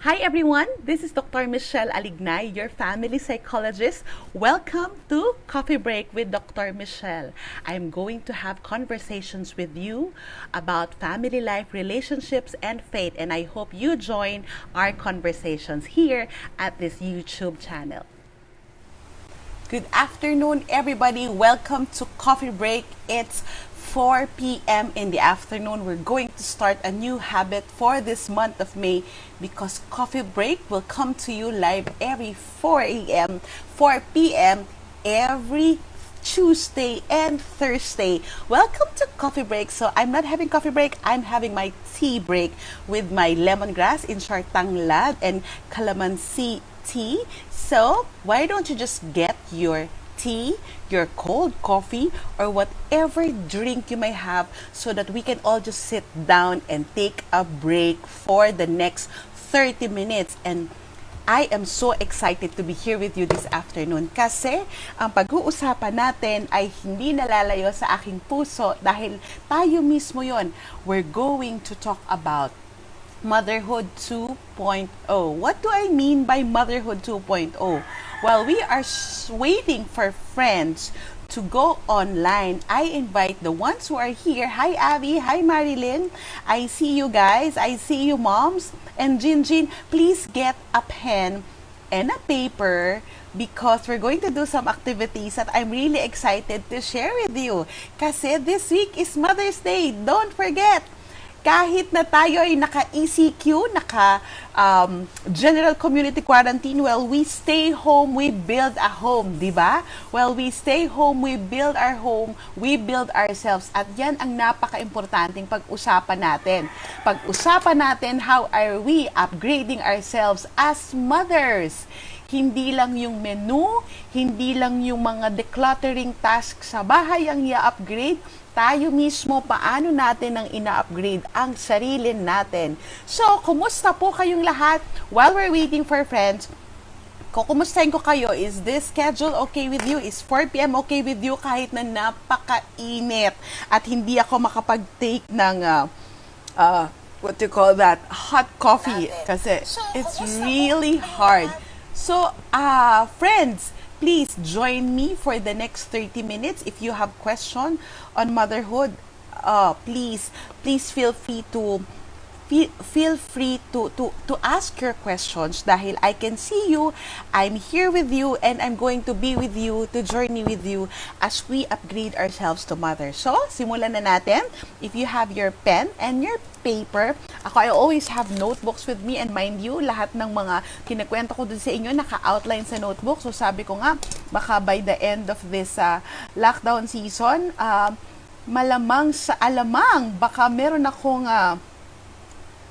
Hi everyone, this is Dr. Michele Alignay, your family psychologist. Welcome to Coffee Break with Dr. Michele. I'm going to have conversations with you about family life, relationships, and faith, and I hope you join our conversations here at this YouTube channel. Good afternoon, everybody. Welcome to Coffee Break. It's 4 p.m. in the afternoon. We're going to start a new habit for this month of May because Coffee Break will come to you live every 4 p.m. every Tuesday and Thursday. Welcome to Coffee Break. So I'm not having coffee break, I'm having my tea break with my lemongrass, insar tanglad, and calamansi tea. So why don't you just get your tea, your cold coffee, or whatever drink you may have so that we can all just sit down and take a break for the next 30 minutes. And I am so excited to be here with you this afternoon kasi ang pag-uusapan natin ay hindi nalalayo sa aking puso dahil tayo mismo yon. We're going to talk about Motherhood 2.0. What do I mean by Motherhood 2.0? While we are waiting for friends to go online, I invite the ones who are here. Hi Abby, hi Marilyn. I see you guys. I see you moms. And Jinjin, please get a pen and a paper because we're going to do some activities that I'm really excited to share with you. Kasi this week is Mother's Day. Don't forget, kahit na tayo ay naka-ECQ, general community quarantine, well, we stay home, we build a home, di ba? Well, we stay home, we build our home, we build ourselves. At yan ang napaka-importanting pag-usapan natin. Pag-usapan natin, how are we upgrading ourselves as mothers? Hindi lang yung menu, hindi lang yung mga decluttering tasks sa bahay ang i-upgrade, tayo mismo paano natin ang ina-upgrade ang sarili natin. So, kumusta po kayong lahat? While we're waiting for friends, kukumustahin ko kayo. Is this schedule okay with you? Is 4 p.m. okay with you kahit na napakainit at hindi ako makapag-take ng what do you call that? Hot coffee kasi it's really hard. So, friends, please join me for the next 30 minutes. If you have question on motherhood, please feel free to ask your questions dahil I can see you, I'm here with you, and I'm going to be with you, to journey with you as we upgrade ourselves to mother. So, simulan na natin. If you have your pen and your paper, I always have notebooks with me, and mind you, lahat ng mga kinakwento ko dun sa inyo naka-outline sa notebook. So sabi ko nga, baka by the end of this lockdown season, malamang sa alamang, baka meron akong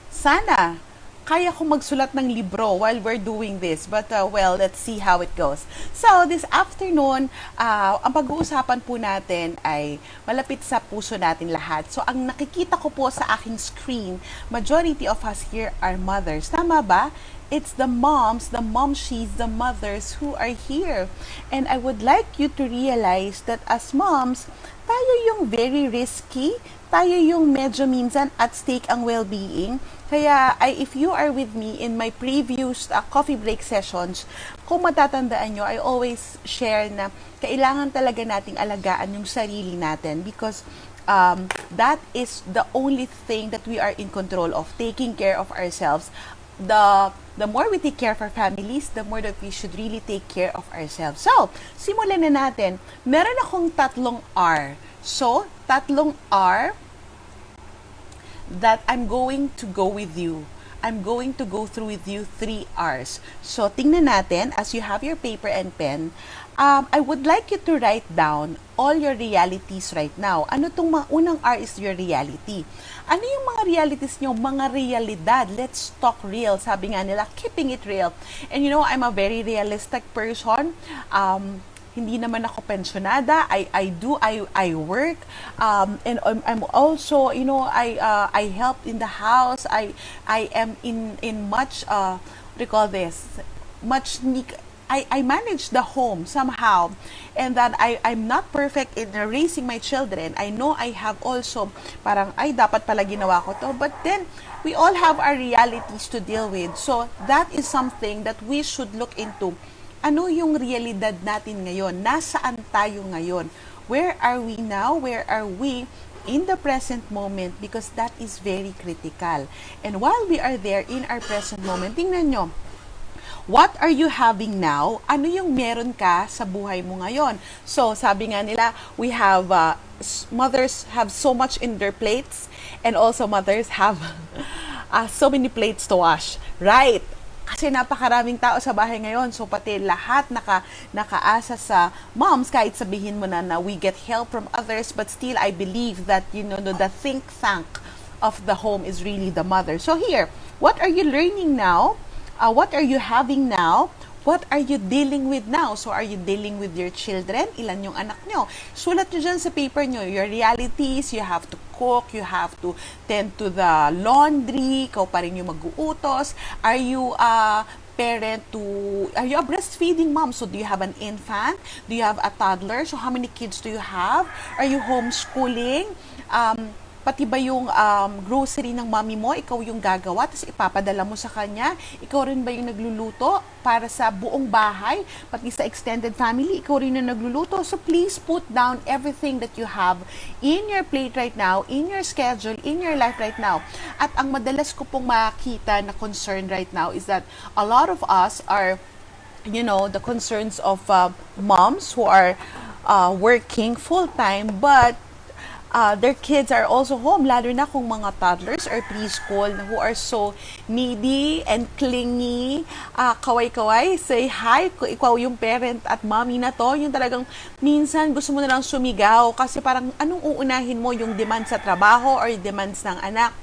sana kaya ko magsulat ng libro while we're doing this. But, well, let's see how it goes. So, this afternoon, ang pag-uusapan po natin ay malapit sa puso natin lahat. So, ang nakikita ko po sa aking screen, majority of us here are mothers. Tama ba? It's the moms, the momshies, the mothers who are here. And I would like you to realize that as moms, tayo yung very risky, tayo yung medyo minsan at stake ang well-being. Kaya if you are with me in my previous coffee break sessions, kung matatandaan nyo, I always share na kailangan talaga nating alagaan yung sarili natin because that is the only thing that we are in control of, taking care of ourselves. The more we take care of our families, the more that we should really take care of ourselves. So, simulan na natin. Meron akong 3 R. So, 3 R that I'm going to go with you. I'm going to go through with you 3 R's. So, tingnan natin, as you have your paper and pen, I would like you to write down all your realities right now. Ano tong mga unang R is your reality. Ano yung mga realities nyo? Mga realidad. Let's talk real. Sabi nga nila, keeping it real. And you know, I'm a very realistic person. Hindi naman ako pensionada. I work, and I'm also, you know, I help in the house. I am in much what do you call this? Much I manage the home somehow, and that I'm not perfect in raising my children. I know I have also parang ay dapat pala ginawa ko to, but then we all have our realities to deal with. So that is something that we should look into. Ano yung realidad natin ngayon? Nasaan tayo ngayon? Where are we now? Where are we in the present moment? Because that is very critical. And while we are there in our present moment, tingnan nyo, what are you having now? Ano yung meron ka sa buhay mo ngayon? So, sabi nga nila, we have, mothers have so much in their plates, and also mothers have so many plates to wash. Right? Kasi napakaraming tao sa bahay ngayon. So, pati lahat nakaasa sa moms, kahit sabihin mo na we get help from others, but still, I believe that, the think tank of the home is really the mother. So, here, what are you learning now? What are you having now? What are you dealing with now? So, are you dealing with your children? Ilan yung anak nyo? Sulat nyo dyan sa paper nyo, your realities, you have to cook, you have to tend to the laundry, ikaw pa rin yung mag-uutos. Are you a breastfeeding mom? So, do you have an infant? Do you have a toddler? So, how many kids do you have? Are you homeschooling? Pati ba yung grocery ng mommy mo, ikaw yung gagawa, tapos ipapadala mo sa kanya? Ikaw rin ba yung nagluluto para sa buong bahay? Pati sa extended family, ikaw rin yung nagluluto? So please put down everything that you have in your plate right now, in your schedule, in your life right now. At ang madalas ko pong makita na concern right now is that a lot of us are, the concerns of moms who are working full-time, but their kids are also home, lalo na kung mga toddlers or preschool who are so needy and clingy, kaway-kaway, say hi, kung ikaw yung parent at mommy na to, yung talagang minsan gusto mo na lang sumigaw kasi parang anong uunahin mo, yung demand sa trabaho or demands ng anak.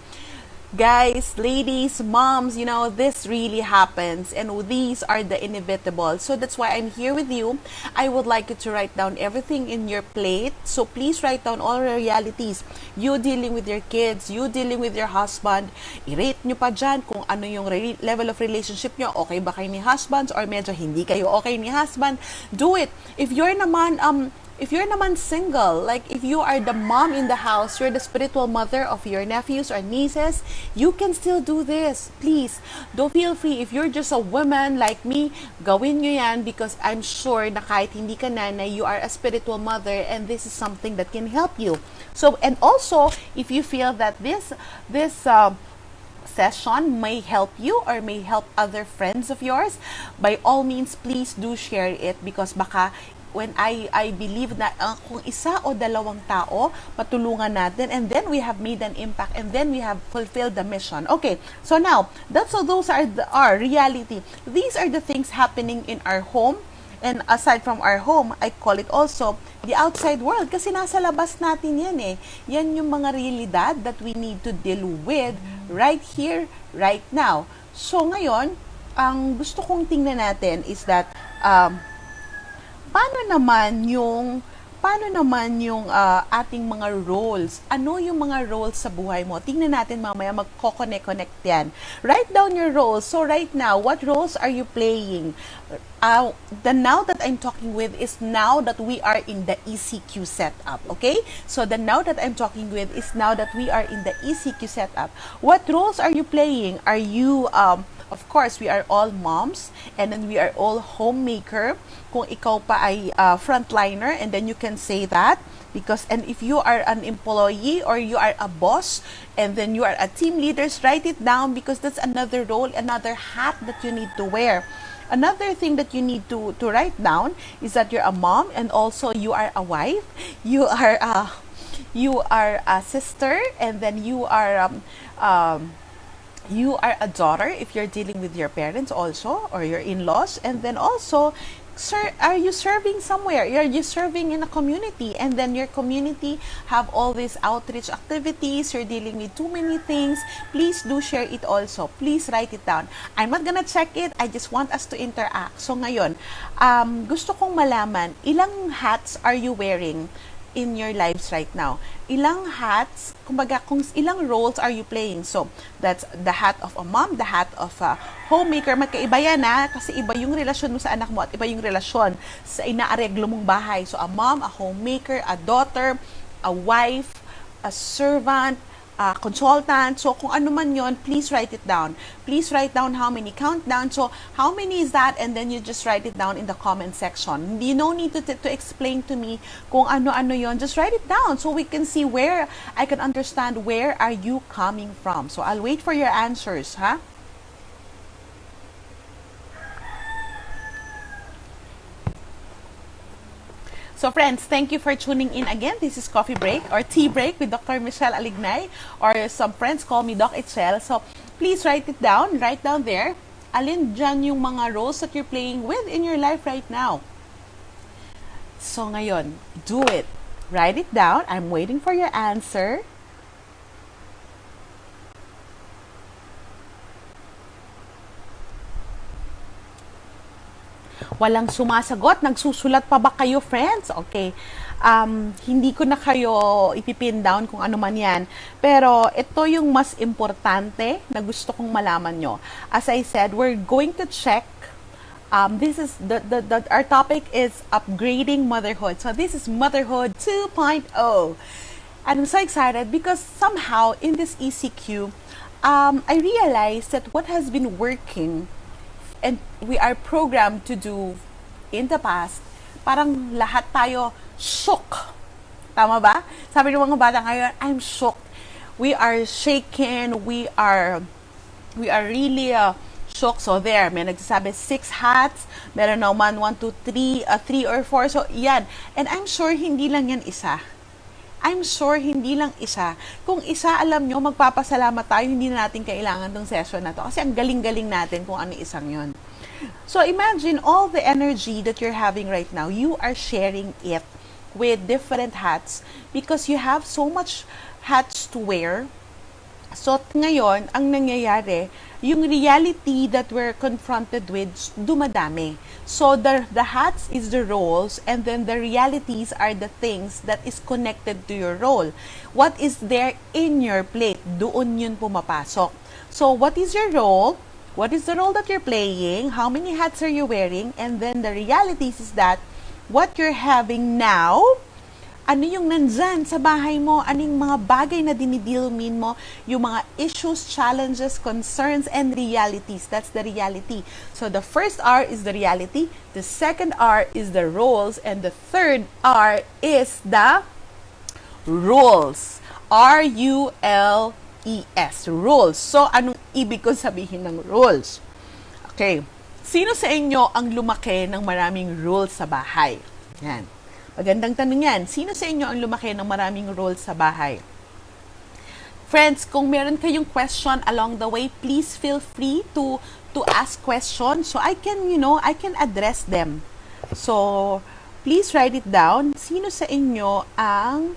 Guys, ladies, moms, this really happens, and these are the inevitable. So that's why I'm here with you. I would like you to write down everything in your plate. So please write down all the realities. You dealing with your kids, you dealing with your husband. I-rate nyo pa dyan kung ano yung level of relationship nyo. Okay ba kayo ni husband or medyo hindi kayo okay ni husband? Do it. If you're naman single, like if you are the mom in the house, you're the spiritual mother of your nephews or nieces, you can still do this. Please, don't feel free. If you're just a woman like me, gawin nyo yan because I'm sure na kahit hindi ka nanay, you are a spiritual mother and this is something that can help you. So, and also, if you feel that this session may help you or may help other friends of yours, by all means, please do share it because baka when I believe na kung isa o dalawang tao matulungan natin, and then we have made an impact, and then we have fulfilled the mission. Okay, so now those are our reality. These are the things happening in our home, and aside from our home, I call it also the outside world kasi nasa labas natin yan eh. Yan yung mga realidad that we need to deal with right here, right now. So ngayon, ang gusto kong tingnan natin is that paano naman yung ating mga roles? Ano yung mga roles sa buhay mo? Tingnan natin mamaya, magko-connect yan. Write down your roles. So right now, what roles are you playing? The now that I'm talking with is now that we are in the ECQ setup, okay? So the now that I'm talking with is now that we are in the ECQ setup. What roles are you playing? Are you, of course, we are all moms, and then we are all homemaker. Kung ikaw pa ay frontliner, and then you can say that because, and if you are an employee or you are a boss, and then you are a team leader, write it down because that's another role, another hat that you need to wear. Another thing that you need to write down is that you're a mom, and also you are a wife, you are a sister, and then you are a daughter if you're dealing with your parents also or your in-laws, and then also are you serving somewhere? Are you serving in a community? And then your community have all these outreach activities. You're dealing with too many things. Please do share it also. Please write it down. I'm not gonna check it. I just want us to interact. So ngayon, gusto kong malaman, ilang hats are you wearing in your lives right now? Ilang hats, kumbaga, kung ilang roles are you playing? So, that's the hat of a mom, the hat of a homemaker, magkaiba yan kasi iba yung relasyon mo sa anak mo at iba yung relasyon sa inaareglo mong bahay. So, a mom, a homemaker, a daughter, a wife, a servant, a consultant. So, kung ano man yon, please write it down. Please write down how many, count down. So, how many is that? And then you just write it down in the comment section. You no need to explain to me kung ano-ano yon. Just write it down so we can see where I can understand where are you coming from. So, I'll wait for your answers, ha? So friends, thank you for tuning in again. This is Coffee Break or Tea Break with Dr. Michele Alignay, or some friends call me Doc Itchel. So please write it down, write down there. Alin dyan yung mga roles that you're playing with in your life right now. So ngayon, do it. Write it down. I'm waiting for your answer. Walang sumasagot. Nagsusulat pa ba kayo, friends? Okay. Hindi ko na kayo ipipin down kung ano man yan. Pero ito yung mas importante na gusto kong malaman nyo. As I said, we're going to check. This is our topic is upgrading motherhood. So this is Motherhood 2.0. And I'm so excited because somehow in this ECQ, I realized that what has been working and we are programmed to do in the past, parang lahat tayo shook. Tama ba? Sabi ng mga bata ngayon, I'm shook. We are shaken. We are really shook. So there, may nagsasabi 6 hats. Meron naman 1, 2, 3, 3 or 4. So yan. And I'm sure hindi lang yan isa. I'm sure hindi lang isa. Kung isa, alam nyo, magpapasalamat tayo, hindi na natin kailangan tong session na to. Kasi ang galing-galing natin kung ano isang yon. So imagine all the energy that you're having right now, you are sharing it with different hats because you have so much hats to wear. So ngayon, ang nangyayari, yung reality that we're confronted with, dumadami. So the hats is the roles, and then the realities are the things that is connected to your role. What is there in your plate? Doon yun pumapasok. So what is your role? What is the role that you're playing? How many hats are you wearing? And then the realities is that what you're having now, ano yung nandyan sa bahay mo, anong mga bagay na dinidilmin mo, yung mga issues, challenges, concerns, and realities. That's the reality. So the first R is the reality, the second R is the roles, and the third R is the rules. R-U-L-E-S. Rules. So anong ibig ko sabihin ng rules? Okay. Sino sa inyo ang lumaki ng maraming rules sa bahay? Yan. Magandang tanong yan. Sino sa inyo ang lumaki ng maraming roles sa bahay? Friends, kung meron kayong question along the way, please feel free to ask questions so I can, I can address them. So, please write it down. Sino sa inyo ang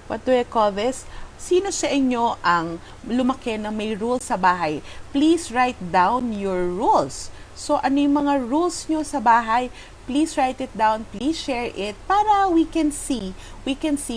what do I call this? Sino sa inyo ang lumaki ng may rules sa bahay? Please write down your rules. So, ano yung mga rules nyo sa bahay? Please write it down. Please share it para we can see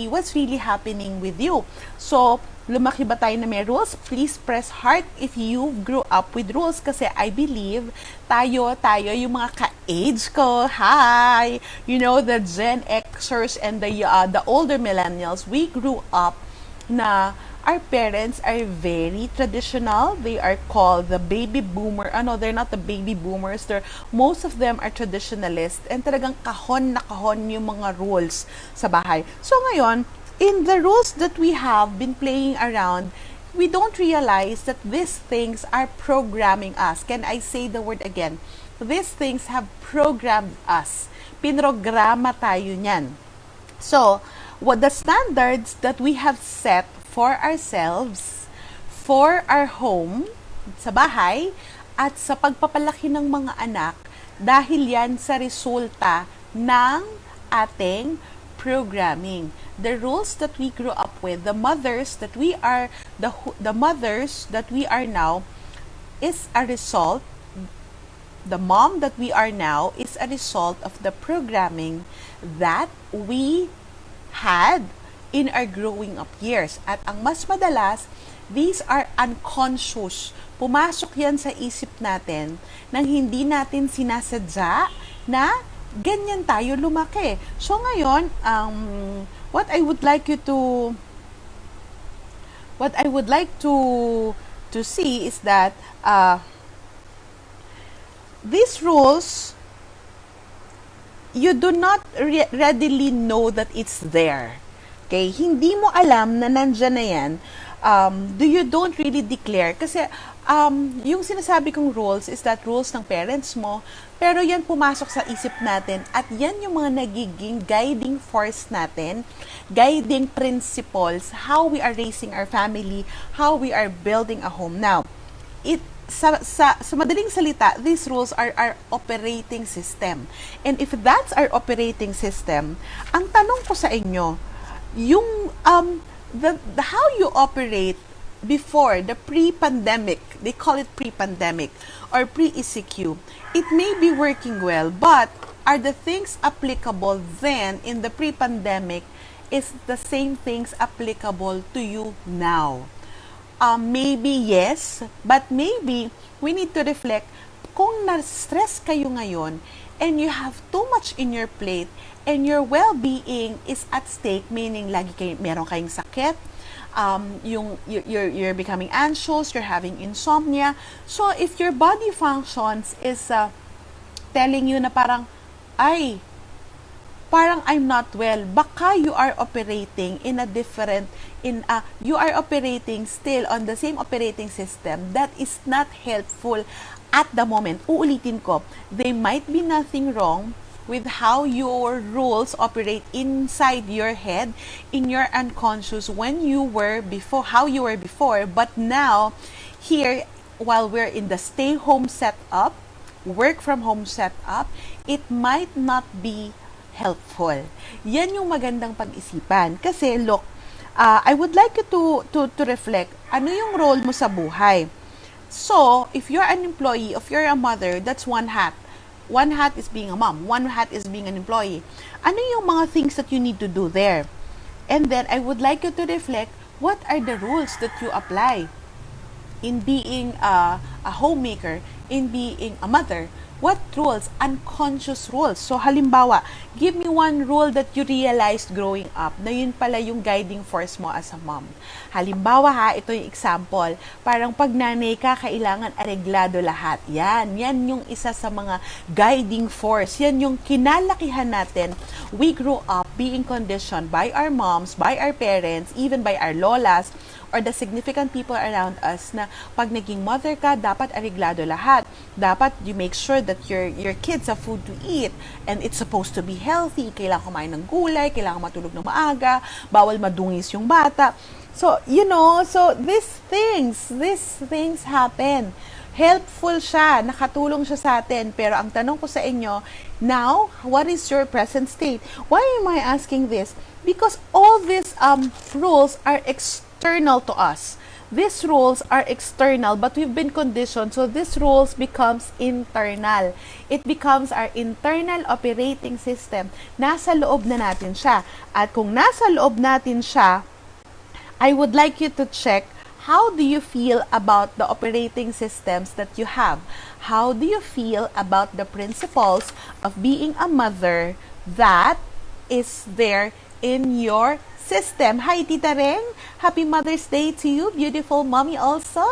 what's really happening with you. So, lumaki ba tayo na may rules? Please press heart if you grew up with rules kasi I believe tayo yung mga ka-age ko. Hi! The Gen Xers and the older millennials, we grew up na our parents are very traditional. They are called the baby boomer. They're not the baby boomers. Most of them are traditionalists. And talagang kahon na kahon yung mga rules sa bahay. So ngayon, in the rules that we have been playing around, we don't realize that these things are programming us. Can I say the word again? These things have programmed us. Pinrograma tayo niyan. So, what the standards that we have set for ourselves, for our home, sa bahay, at sa pagpapalaki ng mga anak, dahil yan sa resulta ng ating programming. The rules that we grew up with, the mothers that we are now is a result. The mom that we are now is a result of the programming that we had in our growing up years. At ang mas madalas, These are unconscious. Pumasok yan sa isip natin nang hindi natin sinasadya na ganyan tayo lumaki. So ngayon, what I would like to see is that these rules, you do not readily know that it's there. Okay? Hindi mo alam na nandyan na yan. You don't really declare. Kasi, yung sinasabi kong rules is that rules ng parents mo, pero yan pumasok sa isip natin at yan yung mga nagiging guiding force natin, guiding principles, how we are raising our family, how we are building a home. Now, sa madaling salita, these rules are our operating system. And if that's our operating system, ang tanong ko sa inyo, yung how you operate before the pre-pandemic, they call it pre-pandemic or pre-ECQ, it may be working well, but are the things applicable then in the pre-pandemic is the same things applicable to you now? Maybe yes, but maybe we need to reflect kung na-stress kayo ngayon and you have too much in your plate and your well-being is at stake, meaning meron kayong sakit, you're becoming anxious, you're having insomnia. So if your body functions is telling you na parang I'm not well, baka you are operating you are operating still on the same operating system that is not helpful at the moment. Uulitin ko, there might be nothing wrong with how your rules operate inside your head, in your unconscious, how you were before, but now, here, while we're in the stay home setup, work from home setup, it might not be helpful. Yan yung magandang pag-isipan. Kasi, look, I would like you to reflect, ano yung role mo sa buhay? So, if you're an employee, if you're a mother, that's one hat. One hat is being a mom. One hat is being an employee. Ano yung mga things that you need to do there? And then, I would like you to reflect, what are the rules that you apply in being a homemaker, in being a mother? What rules? Unconscious rules. So, halimbawa, give me one rule that you realized growing up na yun pala yung guiding force mo as a mom. Halimbawa ito yung example. Parang pag nanay ka, kailangan areglado lahat. Yan yung isa sa mga guiding force. Yan yung kinalakihan natin. We grew up being conditioned by our moms, by our parents, even by our lolas, or the significant people around us na pag naging mother ka, dapat areglado lahat. Dapat you make sure that your kids have food to eat and it's supposed to be healthy. Kailangan kumain ng gulay, kailangan matulog ng maaga, bawal madungis yung bata. So, so these things happen. Helpful siya, nakatulong siya sa atin. Pero ang tanong ko sa inyo, now, what is your present state? Why am I asking this? Because all these rules are external to us. These rules are external, but we've been conditioned, so these rules becomes internal. It becomes our internal operating system. Nasa loob na natin siya. At kung nasa loob natin siya, I would like you to check, how do you feel about the operating systems that you have? How do you feel about the principles of being a mother that is there in your system? Hi, Tita Reng. Happy Mother's Day to you. Beautiful mommy also.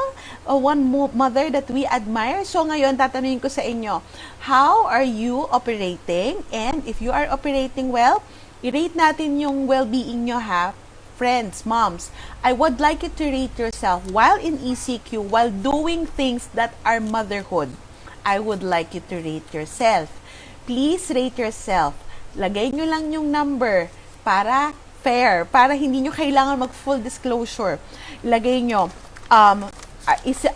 One mother that we admire. So ngayon, tatanungin ko sa inyo, how are you operating? And if you are operating well, i-rate natin yung well-being nyo ha. Friends, moms, I would like you to rate yourself while in ECQ, while doing things that are motherhood. I would like you to rate yourself. Please rate yourself. Lagay nyo lang yung number para fair, para hindi nyo kailangan mag-full disclosure. Lagay nyo, are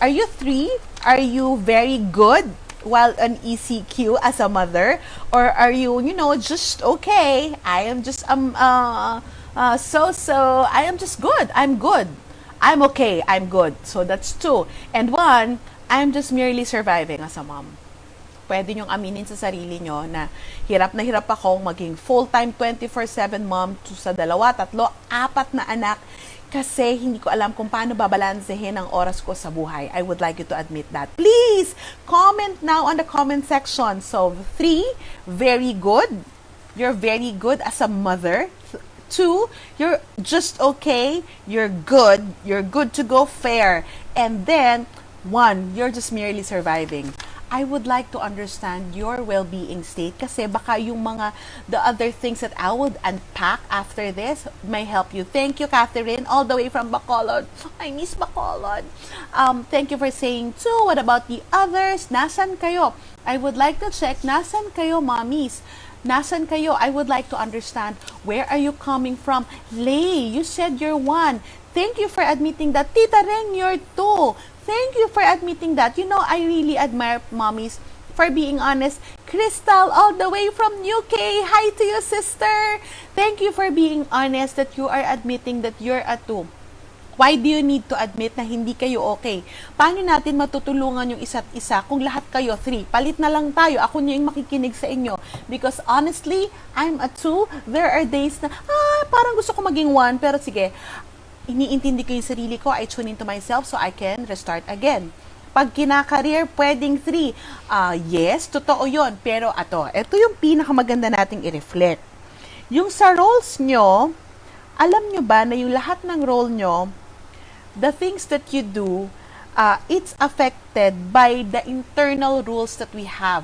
you 3? Are you very good while on ECQ as a mother? Or are you, just okay? I am just, I am just good. I'm good. I'm okay. I'm good. So that's 2. And 1, I'm just merely surviving as a mom. pwede nyong aminin sa sarili nyo na hirap akong maging full-time 24/7 mom sa 2, 3, 4 na anak kasi hindi ko alam kung paano babalansehin ang oras ko sa buhay. I would like you to admit that. Please, comment now on the comment section. So, 3, very good. You're very good as a mother. 2, you're just okay. You're good. You're good to go, fair. And then, 1, you're just merely surviving. I would like to understand your well-being state kasi baka yung the other things that I would unpack after this may help you. Thank you, Catherine, all the way from Bacolod. I miss Bacolod. Thank you for saying 2. What about the others? Nasan kayo? I would like to check. Nasan kayo, mommies? Nasan kayo? I would like to understand where are you coming from. Lay, you said you're 1. Thank you for admitting that. Tita Reng, you're 2. Thank you for admitting that. You know, I really admire mommies for being honest. Crystal, all the way from UK. Hi to you, sister. Thank you for being honest that you are admitting that you're a 2. Why do you need to admit na hindi kayo okay? Paano natin matutulungan yung isa't isa kung lahat kayo 3? Palit na lang tayo. Ako na yung makikinig sa inyo. Because honestly, I'm a 2. There are days na, parang gusto ko maging 1. Pero sige, iniintindi ko yung sarili ko. I tune into myself so I can restart again. Pag kinakareer, pwedeng 3. Yes, totoo yon. Pero ito yung pinakamaganda nating i-reflect. Yung sa roles nyo, alam nyo ba na yung lahat ng role nyo, the things that you do, it's affected by the internal rules that we have.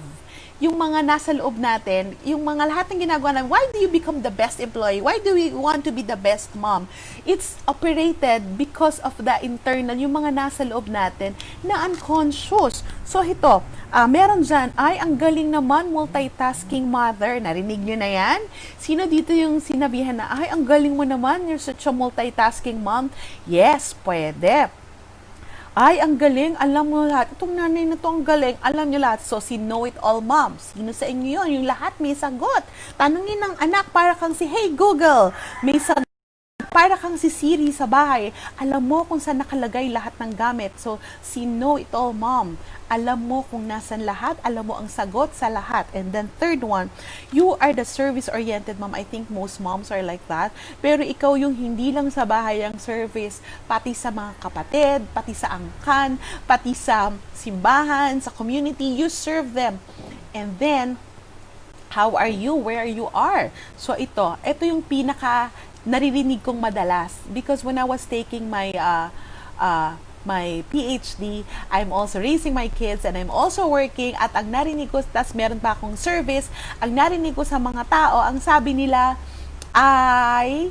Yung mga nasa loob natin, yung mga lahat ng ginagawa natin, why do you become the best employee? Why do we want to be the best mom? It's operated because of the internal, yung mga nasa loob natin na unconscious. So ito, meron dyan, ay ang galing naman multitasking mother. Narinig nyo na yan? Sino dito yung sinabihan na, ay ang galing mo naman, you're such a multitasking mom? Yes, pwede. Ay, ang galing, alam mo lahat. Itong nanay na to ang galing, alam nyo lahat. So, si know-it-all mom. Sino sa inyo yun? Yung lahat may sagot. Tanungin ng anak, para kang si, hey Google, may sagot. Para kang si Siri sa bahay. Alam mo kung saan nakalagay lahat ng gamit. So, si know-it-all mom. Alam mo kung nasan lahat. Alam mo ang sagot sa lahat. And then, third one, you are the service-oriented mom. I think most moms are like that. Pero ikaw yung hindi lang sa bahay ang service, pati sa mga kapatid, pati sa angkan, pati sa simbahan, sa community, you serve them. And then, how are you where you are? So, ito yung pinaka naririnig kong madalas. Because when I was taking my PhD, I'm also raising my kids and I'm also working at ang narinig ko, tas meron pa akong service, ang narinig ko sa mga tao, ang sabi nila ay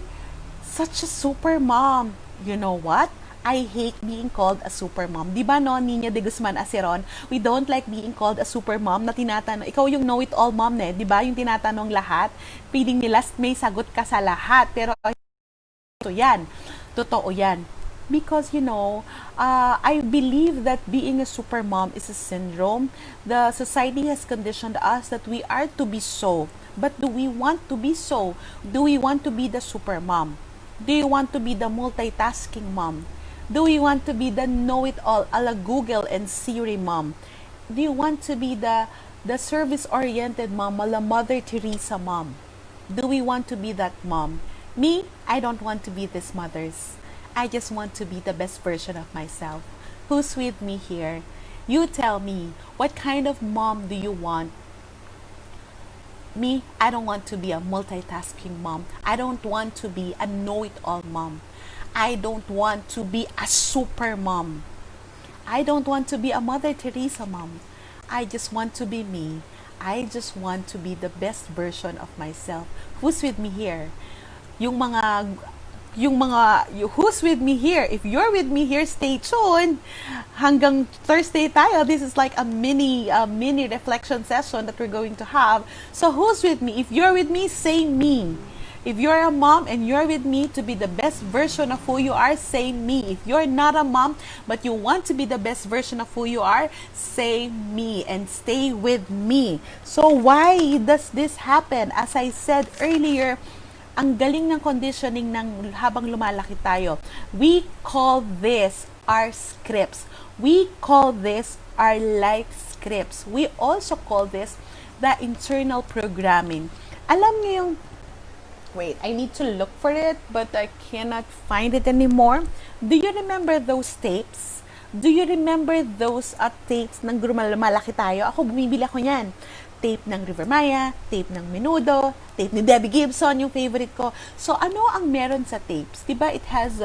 such a super mom. You know what? I hate being called a super mom. Di ba no, Nina de Guzman Aceron, we don't like being called a super mom na tinatanong, ikaw yung know-it-all mom na di ba? Yung tinatanong lahat, feeling nila may sagot ka sa lahat. Pero ito yan, totoo yan. Because, you know, I believe that being a super mom is a syndrome. The society has conditioned us that we are to be so. But do we want to be so? Do we want to be the super mom? Do you want to be the multitasking mom? Do you want to be the know-it-all a la Google and Siri mom? Do you want to be the service-oriented mom a la Mother Teresa mom? Do we want to be that mom? Me, I don't want to be these mothers. I just want to be the best version of myself. Who's with me here? You tell me, what kind of mom do you want? Me, I don't want to be a multitasking mom. I don't want to be a know-it-all mom. I don't want to be a super mom. I don't want to be a Mother Teresa mom. I just want to be me. I just want to be the best version of myself. Who's with me here? Who's with me here? If you're with me here, stay tuned. Hanggang Thursday tayo. This is like a mini reflection session that we're going to have. So who's with me? If you're with me, say me. If you're a mom and you're with me to be the best version of who you are, say me. If you're not a mom but you want to be the best version of who you are, say me and stay with me. So why does this happen? As I said earlier, ang galing ng conditioning ng habang lumalaki tayo. We call this our scripts. We call this our life scripts. We also call this the internal programming. Alam niyo yung, wait, I need to look for it, but I cannot find it anymore. Do you remember those tapes? Do you remember those tapes ng malaki tayo? Ako, bumibili ako niyan. Tape ng River Maya, tape ng Menudo, tape ni Debbie Gibson, yung favorite ko. So, ano ang meron sa tapes? Diba, it has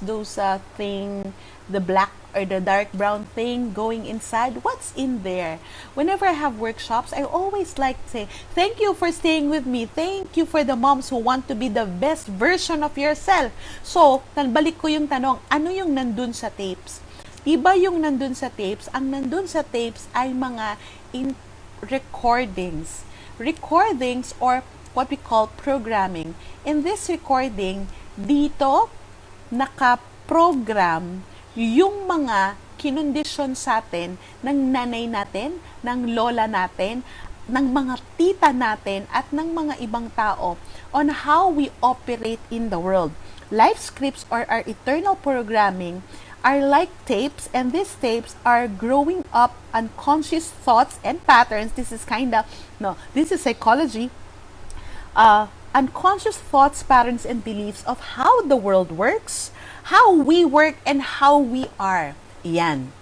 those thing, the black or the dark brown thing going inside. What's in there? Whenever I have workshops, I always like to say, thank you for staying with me. Thank you for the moms who want to be the best version of yourself. So, balik ko yung tanong, ano yung nandun sa tapes? Diba yung nandun sa tapes? Ang nandun sa tapes ay mga recordings or what we call programming. In this recording, dito naka-program yung mga kinondisyon sa atin ng nanay natin, ng lola natin, ng mga tita natin at ng mga ibang tao on how we operate in the world. Life scripts or our eternal programming are like tapes, and these tapes are growing up unconscious thoughts and patterns. This is this is psychology. Unconscious thoughts, patterns, and beliefs of how the world works, how we work, and how we are. Yan.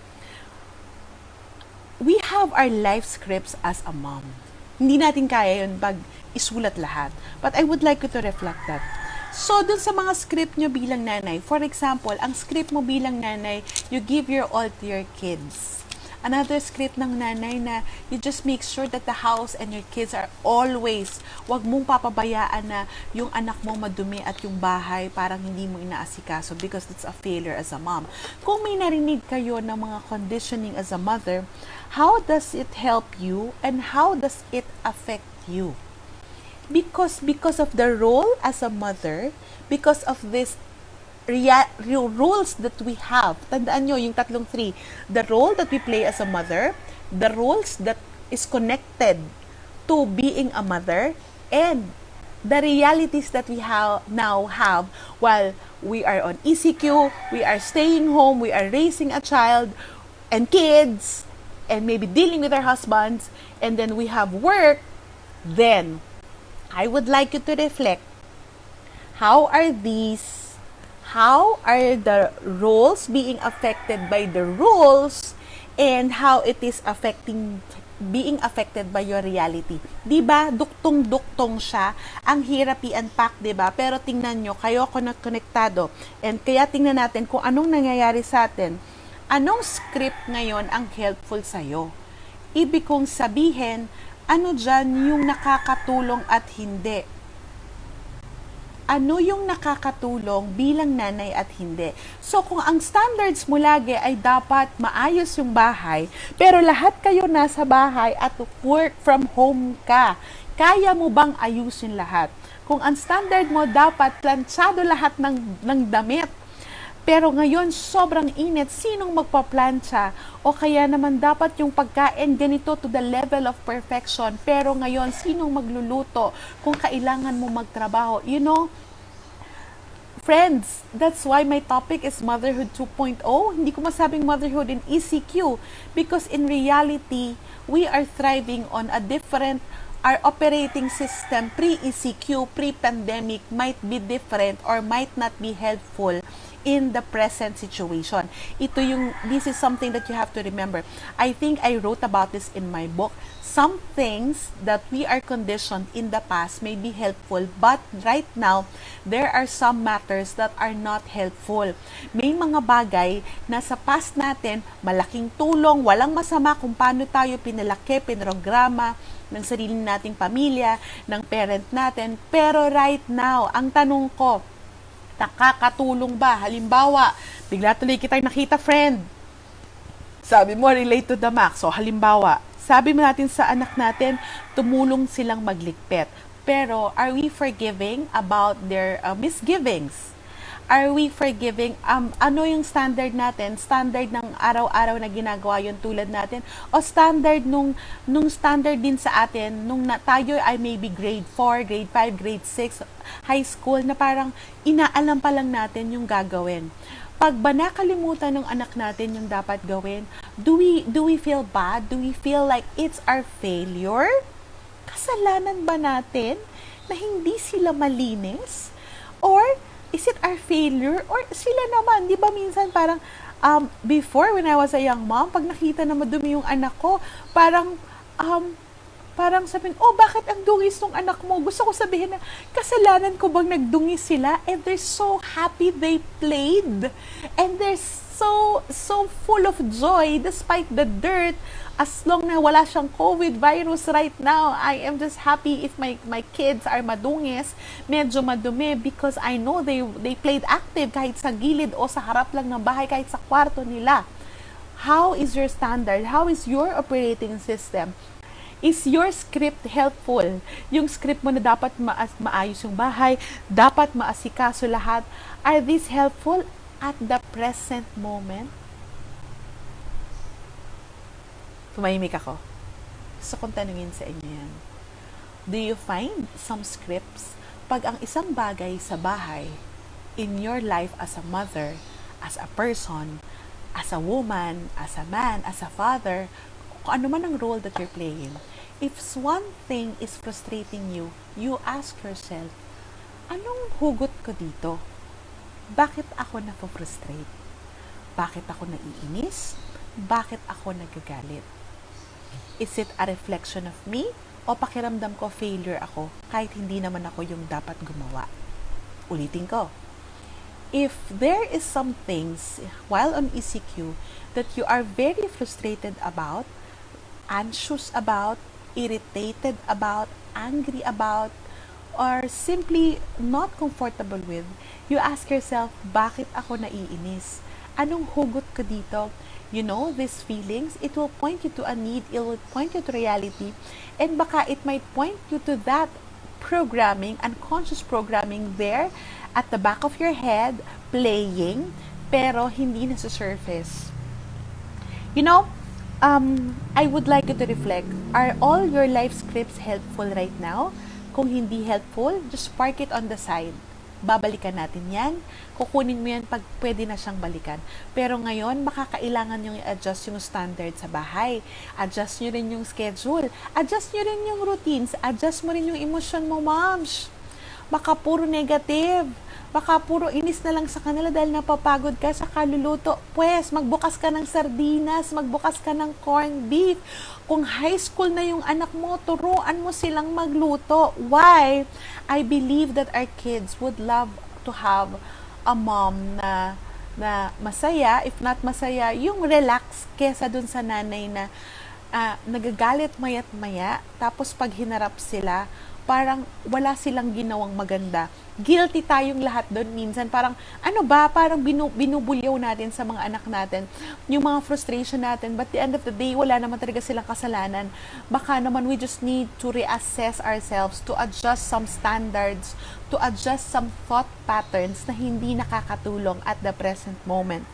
We have our life scripts as a mom. Hindi natin kaya yun pag isulat lahat. But I would like you to reflect that. So, dun sa mga script nyo bilang nanay, for example, ang script mo bilang nanay, you give your all to your kids. Another script ng nanay na you just make sure that the house and your kids are always, wag mong papabayaan na yung anak mo madumi at yung bahay parang hindi mo inaasikaso because it's a failure as a mom. Kung may narinig kayo ng mga conditioning as a mother, how does it help you and how does it affect you? Because of the role as a mother, because of this rules that we have. Tandaan nyo, yung 3. The role that we play as a mother, the roles that is connected to being a mother, and the realities that we now have while we are on ECQ, we are staying home, we are raising a child and kids, and maybe dealing with our husbands, and then we have work. Then I would like you to reflect, how are the roles being affected by the rules, and how it is being affected by your reality. Diba? Duktong-duktong siya. Ang hirap i-unpack, diba? Pero tingnan nyo, kayo ako konektado. And kaya tingnan natin kung anong nangyayari sa atin. Anong script ngayon ang helpful sa'yo? Ibig kong sabihin, ano dyan yung nakakatulong at hindi? Ano yung nakakatulong bilang nanay at hindi? So, kung ang standards mo lagi ay dapat maayos yung bahay, pero lahat kayo nasa bahay at work from home ka, kaya mo bang ayusin lahat? Kung ang standard mo dapat planchado lahat ng damit, pero ngayon, sobrang init, sinong magpa-plancha? O kaya naman dapat yung pagkain ganito to the level of perfection, pero ngayon, sinong magluluto kung kailangan mo magtrabaho? You know, friends, that's why my topic is Motherhood 2.0. Hindi ko masabing motherhood in ECQ because in reality, we are thriving on a different, our operating system pre-ECQ, pre-pandemic might be different or might not be helpful in the present situation. This is something that you have to remember. I think I wrote about this in my book. Some things that we are conditioned in the past may be helpful, but right now, there are some matters that are not helpful. May mga bagay na sa past natin, malaking tulong, walang masama kung paano tayo pinalaki, pinrograma ng sarili nating pamilya, ng parent natin. Pero right now, ang tanong ko, nakakatulong ba? Halimbawa, bigla tuloy kitang nakita, friend. Sabi mo, relate to the max. So, halimbawa, sabi mo natin sa anak natin, tumulong silang magligpit. Pero, are we forgiving about their misgivings? Are we forgiving? Ano yung standard natin? Standard ng araw-araw na ginagawa yun tulad natin? O standard nung standard din sa atin, tayo ay maybe grade 4, grade 5, grade 6, high school, na parang inaalam pa lang natin yung gagawin. Pag ba nakalimutan ng anak natin yung dapat gawin, do we feel bad? Do we feel like it's our failure? Kasalanan ba natin na hindi sila malinis? Or is it our failure? Or sila naman, di ba minsan parang before when I was a young mom, pag nakita na madumi yung anak ko, parang sabihin, oh, bakit ang dungis ng anak mo? Gusto ko sabihin na, kasalanan ko bang nagdungis sila? And they're so happy they played. And they're so full of joy despite the dirt. As long na wala siyang COVID virus right now, I am just happy if my kids are madungis, medyo madumi, because I know they played active kahit sa gilid o sa harap lang ng bahay, kahit sa kwarto nila. How is your standard? How is your operating system? Is your script helpful? Yung script mo na dapat maayos yung bahay, dapat maasikaso lahat, are these helpful at the present moment? Tumahimik ako. Gusto kong tanungin sa inyo yan. Do you find some scripts pag ang isang bagay sa bahay, in your life as a mother, as a person, as a woman, as a man, as a father, kung ano man ang role that you're playing, if one thing is frustrating you, you ask yourself, anong hugot ko dito? Bakit ako na-frustrate? Bakit ako naiinis? Bakit ako nagagalit? Is it a reflection of me? O pakiramdam ko failure ako kahit hindi naman ako yung dapat gumawa? Ulitin ko. If there is some things while on ECQ that you are very frustrated about, anxious about, irritated about, angry about, or simply not comfortable with, you ask yourself, bakit ako naiinis? Anong hugot ko dito? You know, these feelings, it will point you to a need, it will point you to reality, and baka it might point you to that programming, unconscious programming there at the back of your head, playing, pero hindi na sa surface. You know, I would like you to reflect, are all your life scripts helpful right now? Kung hindi helpful, just park it on the side. Babalikan natin yan. Kukunin mo yan pag pwede na siyang balikan. Pero ngayon, makakailangan yung i-adjust yung standard sa bahay. Adjust nyo rin yung schedule. Adjust nyo rin yung routines. Adjust mo rin yung emosyon mo, moms. Baka puro negative. Baka puro inis na lang sa kanila dahil napapagod ka sa kaluluto. Pwes, magbukas ka ng sardinas, magbukas ka ng corned beef. Kung high school na yung anak mo, turuan mo silang magluto. Why? I believe that our kids would love to have a mom na masaya, if not masaya, yung relax kesa dun sa nanay na nagagalit maya't maya, tapos pag hinarap sila, parang wala silang ginawang maganda. Guilty tayong lahat doon minsan. Parang, parang binubulyaw natin sa mga anak natin yung mga frustration natin. But at the end of the day, wala naman talaga silang kasalanan. Baka naman we just need to reassess ourselves, to adjust some standards, to adjust some thought patterns na hindi nakakatulong at the present moment.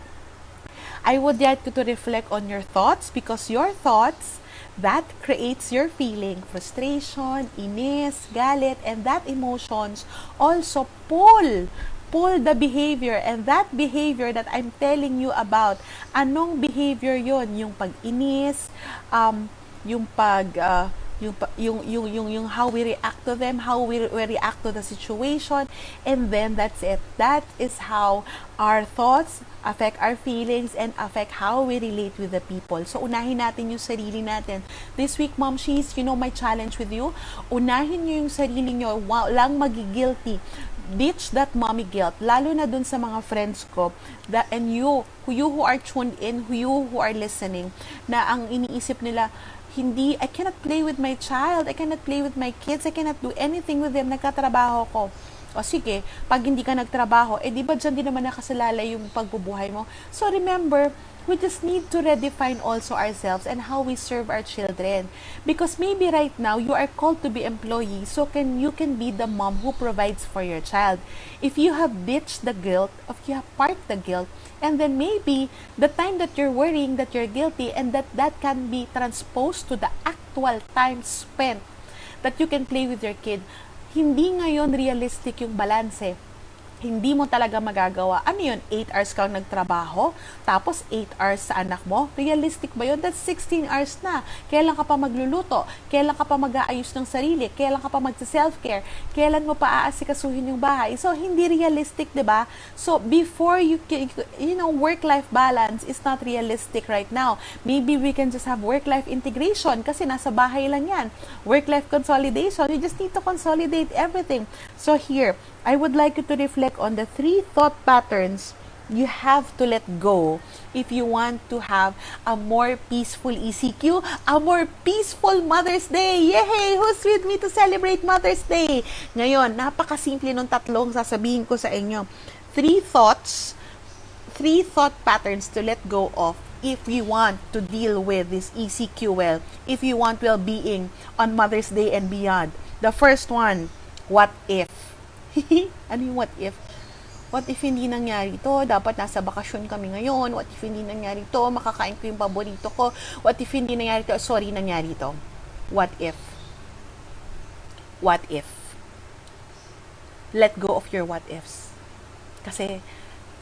I would like you to reflect on your thoughts, because your thoughts, that creates your feeling, frustration, inis, galit, and that emotions also pull the behavior, and that behavior that I'm telling you about, anong behavior yon? Yung pag-inis, yung how we react to them, how we react to the situation, and then that's it. That is how our thoughts affect our feelings and affect how we relate with the people. So, unahin natin yung sarili natin. This week, Mom She's, my challenge with you, unahin nyo yung sarili nyo, walang magigilty. Ditch that mommy guilt, lalo na dun sa mga friends ko, and you who are tuned in, you who are listening, na ang iniisip nila, I cannot play with my child, I cannot play with my kids, I cannot do anything with them, nagkatrabaho ko. O sige, pag hindi ka nagtrabaho, di ba dyan din naman nakasalalay yung pagbubuhay mo? So remember, we just need to redefine also ourselves and how we serve our children. Because maybe right now, you are called to be employee, so you can be the mom who provides for your child. If you have ditched the guilt, if you have parked the guilt, and then maybe the time that you're worrying that you're guilty, and that can be transposed to the actual time spent that you can play with your kid. Hindi ngayon realistic yung balanse. hindi mo talaga magagawa. Ano yun? 8 hours kang nagtrabaho, tapos 8 hours sa anak mo? Realistic ba yun? That's 16 hours na. Kailan ka pa magluluto? Kailan ka pa mag-aayos ng sarili? Kailan ka pa magsa-self-care? Kailan mo pa aasikasuhin yung bahay? So, hindi realistic, di ba? So, before work-life balance is not realistic right now. Maybe we can just have work-life integration kasi nasa bahay lang yan. Work-life consolidation, you just need to consolidate everything. So, here, I would like you to reflect on the 3 thought patterns you have to let go if you want to have a more peaceful ECQ, a more peaceful Mother's Day. Yay! Who's with me to celebrate Mother's Day? Ngayon, napakasimple nung tatlong sasabihin ko sa inyo. 3 thought patterns to let go of if you want to deal with this ECQ well, if you want well-being on Mother's Day and beyond. The first one, what if? Ano yung what if? What if hindi nangyari to? Dapat nasa bakasyon kami ngayon. What if hindi nangyari to? Makakain ko yung paborito ko. What if hindi nangyari to? Sorry, nangyari to. What if? What if? Let go of your what ifs. Kasi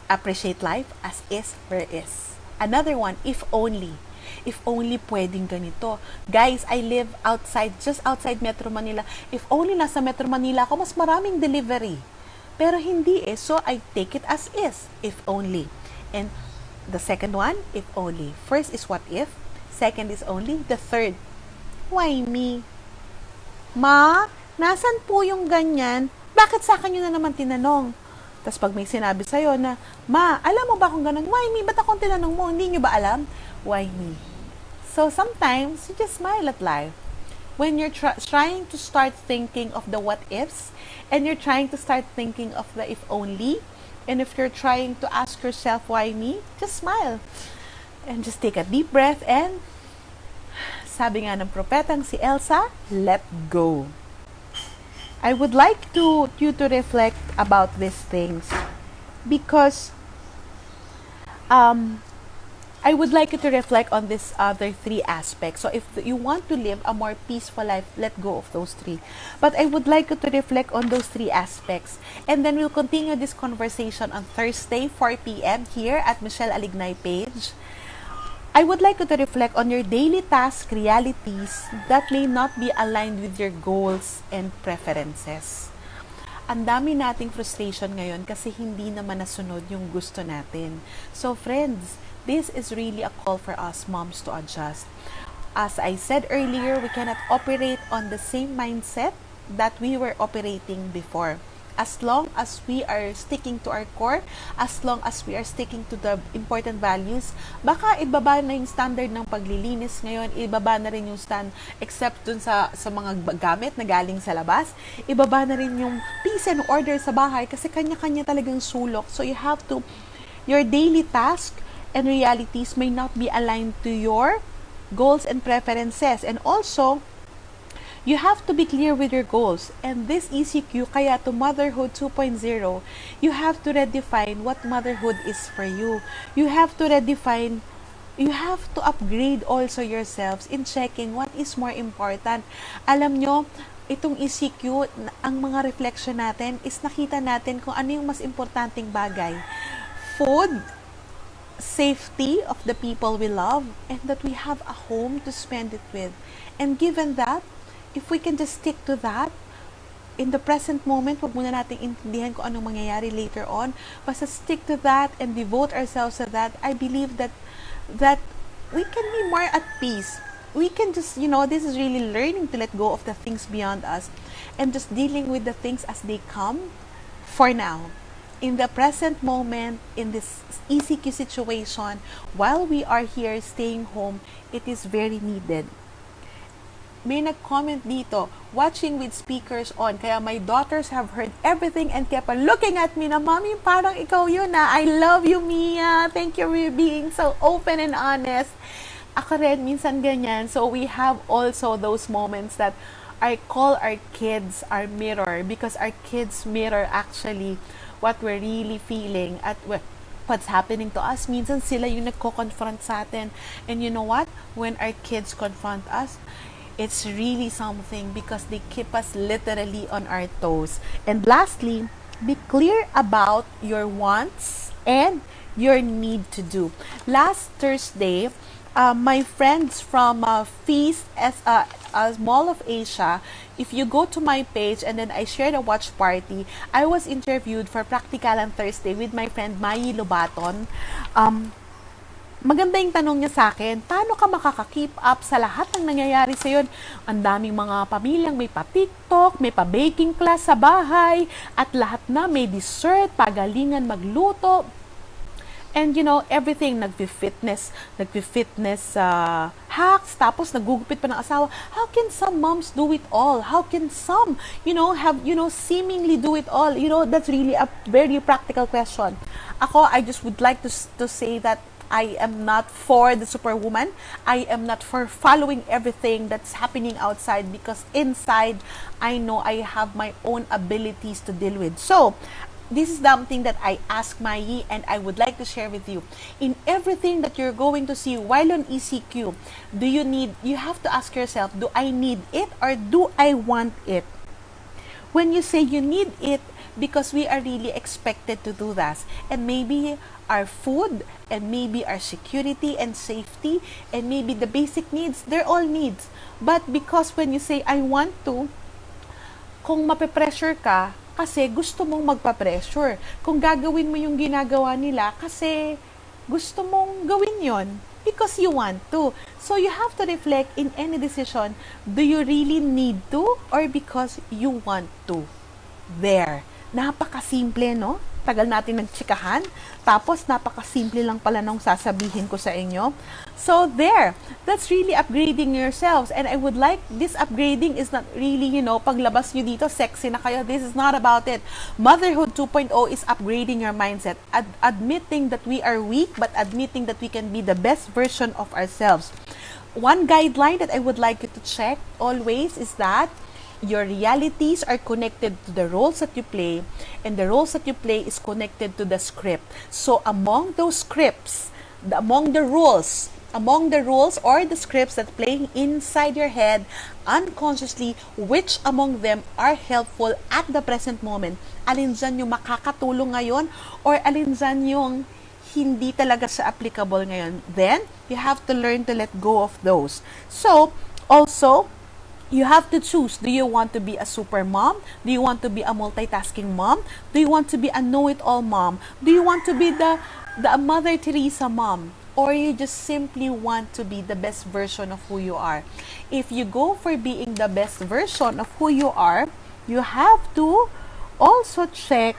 appreciate life as is where is. Another one, if only. If only pwedeng ganito. Guys, I live just outside Metro Manila. If only nasa Metro Manila ako, mas maraming delivery. Pero hindi So I take it as is. If only. And the second one, if only. First is what if. Second is only. The third, why me? Ma, nasan po yung ganyan? Bakit sa akin yun na naman tinanong? Tapos pag may sinabi sa'yo na, Ma, alam mo ba kung ganun? Why me? Ba't akong tinanong mo? Hindi nyo ba alam? Why me? So sometimes, you just smile at life. When you're trying to start thinking of the what ifs, and you're trying to start thinking of the if only, and if you're trying to ask yourself, why me? Just smile. And just take a deep breath and, sabi nga ng propetang si Elsa, let go. I would like you to reflect about these things because I would like you to reflect on these other 3 aspects. So if you want to live a more peaceful life, let go of those 3. But I would like you to reflect on those 3 aspects. And then we'll continue this conversation on Thursday, 4 p.m. here at Michele Alignay page. I would like you to reflect on your daily task realities that may not be aligned with your goals and preferences. Ang dami nating frustration ngayon kasi hindi naman nasunod yung gusto natin. So friends, this is really a call for us moms to adjust. As I said earlier, we cannot operate on the same mindset that we were operating before. As long as we are sticking to our core, as long as we are sticking to the important values, baka ibaba na yung standard ng paglilinis ngayon, ibaba na rin yung except dun sa mga gamit na galing sa labas, ibaba na rin yung peace and order sa bahay kasi kanya-kanya talagang sulok. So your daily task and realities may not be aligned to your goals and preferences. And also, you have to be clear with your goals. And this ECQ, kaya to Motherhood 2.0, you have to redefine what motherhood is for you. You have to upgrade also yourselves in checking what is more important. Alam nyo, itong ECQ, ang mga reflection natin is nakita natin kung ano yung mas importanteng bagay. Food, safety of the people we love, and that we have a home to spend it with. And given that, if we can just stick to that, in the present moment, wag muna nating intindihan kung anong mangyayari later on, basta stick to that and devote ourselves to that, I believe that we can be more at peace. We can just, this is really learning to let go of the things beyond us and just dealing with the things as they come for now. In the present moment, in this ECQ situation, while we are here staying home, it is very needed. May nag-comment dito, watching with speakers on, kaya my daughters have heard everything and kept on looking at me na, Mommy, parang ikaw yun na. I love you, Mia. Thank you for being so open and honest. Ako rin, minsan ganyan. So we have also those moments that I call our kids our mirror because our kids mirror actually what we're really feeling at what's happening to us. Minsan sila yung nagko-confront sa atin. And you know what? When our kids confront us, it's really something because they keep us literally on our toes. And lastly, Be clear about your wants and your need to do. Last Thursday, my friends from Feast as Mall of Asia, if you go to my page and then I shared a watch party, I was interviewed for Practicalan Thursday with my friend Mai Lobaton. Maganda yung tanong niya sa akin, paano ka makaka-keep up sa lahat ng nangyayari sa iyo? Ang daming mga pamilyang may pa-TikTok, may pa-baking class sa bahay, at lahat na may dessert, pagalingan magluto. And you know, everything, nagfi-fitness hacks, tapos nagugupit pa ng asawa. How can some moms do it all? How can some, seemingly do it all? That's really a very practical question. I just would like to say that I am not for the superwoman. I am not for following everything that's happening outside, because inside, I know I have my own abilities to deal with. So, this is something that I ask Mai, and I would like to share with you. In everything that you're going to see while on ECQ, you have to ask yourself, do I need it or do I want it? When you say you need it, because we are really expected to do that. And maybe our food, and maybe our security and safety, and maybe the basic needs, they're all needs. But because when you say, I want to, kung mape-pressure ka, kasi gusto mong magpa-pressure. Kung gagawin mo yung ginagawa nila, kasi gusto mong gawin yon because you want to. So you have to reflect in any decision, do you really need to or because you want to? There. Napakasimple, no? Tagal natin nagtsikahan. Tapos, napakasimple lang pala nung sasabihin ko sa inyo. So, there. That's really upgrading yourselves. And I would like, this upgrading is not really, paglabas nyo dito, sexy na kayo. This is not about it. Motherhood 2.0 is upgrading your mindset. Admitting that we are weak, but admitting that we can be the best version of ourselves. One guideline that I would like you to check always is that your realities are connected to the roles that you play, and the roles that you play is connected to the script. So among those scripts, among the rules or the scripts that playing inside your head unconsciously, which among them are helpful at the present moment? Alin dyan yung makakatulong ngayon, or alin dyan yung hindi talaga sa applicable ngayon? Then, you have to learn to let go of those. So, also, you have to choose. Do you want to be a super mom? Do you want to be a multitasking mom? Do you want to be a know-it-all mom? Do you want to be the Mother Teresa mom? Or you just simply want to be the best version of who you are? If you go for being the best version of who you are, you have to also check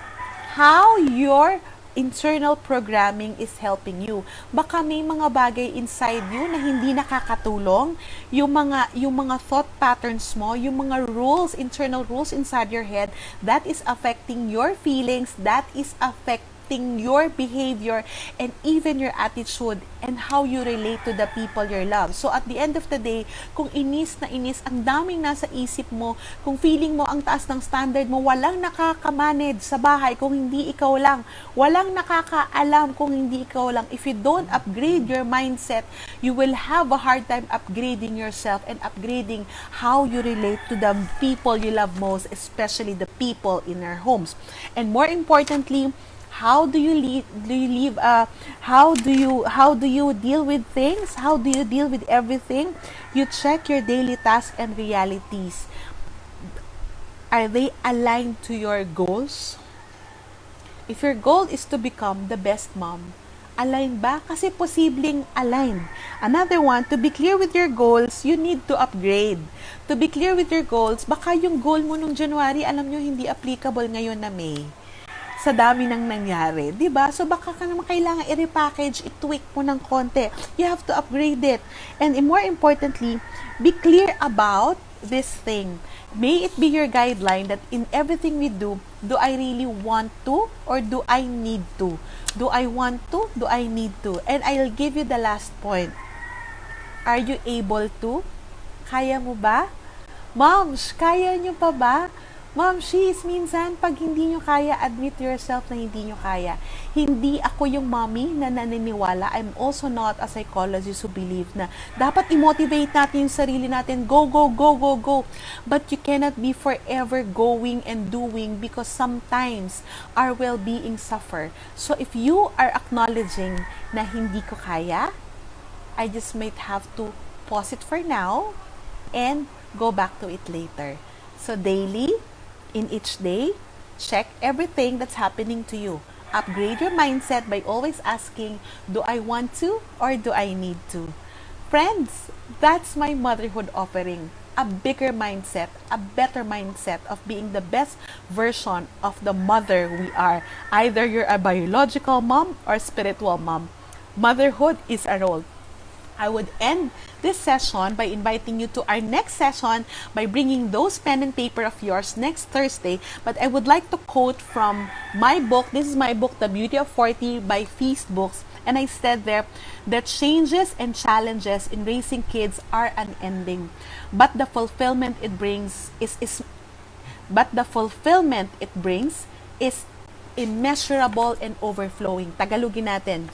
how your internal programming is helping you. Baka may mga bagay inside you na hindi nakakatulong, yung mga thought patterns mo, yung mga rules, internal rules inside your head, that is affecting your feelings, that is affecting your behavior, and even your attitude and how you relate to the people you love. So at the end of the day, kung inis na inis, ang daming nasa isip mo, kung feeling mo ang taas ng standard mo, walang nakakamanage sa bahay kung hindi ikaw lang, walang nakakaalam kung hindi ikaw lang. If you don't upgrade your mindset, you will have a hard time upgrading yourself and upgrading how you relate to the people you love most, especially the people in our homes. And more importantly, how do you how do you deal with things? How do you deal with everything? You check your daily tasks and realities. Are they aligned to your goals? If your goal is to become the best mom, align ba? Kasi posibleng align. Another one, to be clear with your goals, you need to upgrade. To be clear with your goals, baka yung goal mo nung January, alam nyo, hindi applicable ngayon na May. Sa dami ng nangyari, di ba? So baka ka naman kailangan i-repackage, i-tweak mo ng konti. You have to upgrade it. And more importantly, be clear about this thing. May it be your guideline that in everything we do I really want to or do I need to? Do I want to? Do I need to? And I'll give you the last point. Are you able to? Kaya mo ba? Moms, kaya nyo pa ba? Ma'am She's, minsan pag hindi nyo kaya, admit yourself na hindi nyo kaya. Hindi ako yung mommy na naniniwala. I'm also not a psychologist who believe na dapat i-motivate natin yung sarili natin. Go, go, go, go, go. But you cannot be forever going and doing because sometimes our well-being suffer. So if you are acknowledging na hindi ko kaya, I just might have to pause it for now and go back to it later. So daily, in each day, check everything that's happening to you. Upgrade your mindset by always asking, do I want to or do I need to? Friends, that's my motherhood offering. A bigger mindset, a better mindset of being the best version of the mother we are. Either you're a biological mom or spiritual mom. Motherhood is a role. I would end this session by inviting you to our next session by bringing those pen and paper of yours next Thursday. But I would like to quote from my book. This is my book, The Beauty of 40 by Feast Books. And I said there that changes and challenges in raising kids are unending. But the fulfillment it brings is immeasurable and overflowing. Tagalogin natin.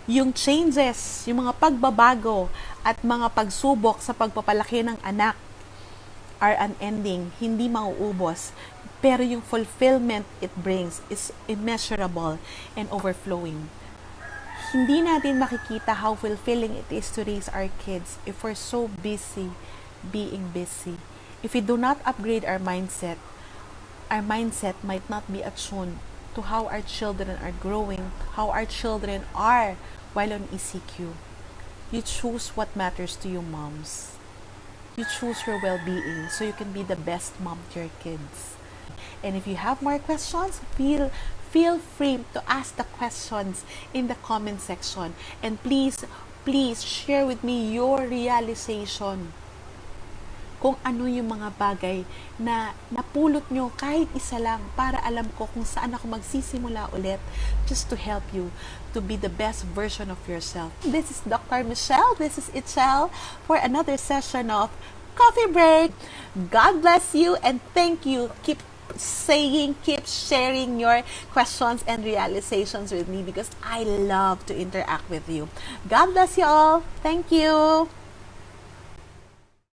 Yung changes, yung mga pagbabago at mga pagsubok sa pagpapalaki ng anak are unending, hindi mauubos. Pero yung fulfillment it brings is immeasurable and overflowing. Hindi natin makikita how fulfilling it is to raise our kids if we're so busy being busy. If we do not upgrade our mindset might not be attuned to how our children are growing, how our children are while on ECQ. You choose what matters to you, moms. You choose your well-being so you can be the best mom to your kids. And if you have more questions, feel free to ask the questions in the comment section. And please share with me your realization kung ano yung mga bagay na napulot nyo kahit isa lang para alam ko kung saan ako magsisimula ulit just to help you to be the best version of yourself. This is Dr. Michele. This is Itchel for another session of Coffee Break. God bless you and thank you. Keep sharing your questions and realizations with me because I love to interact with you. God bless you all. Thank you.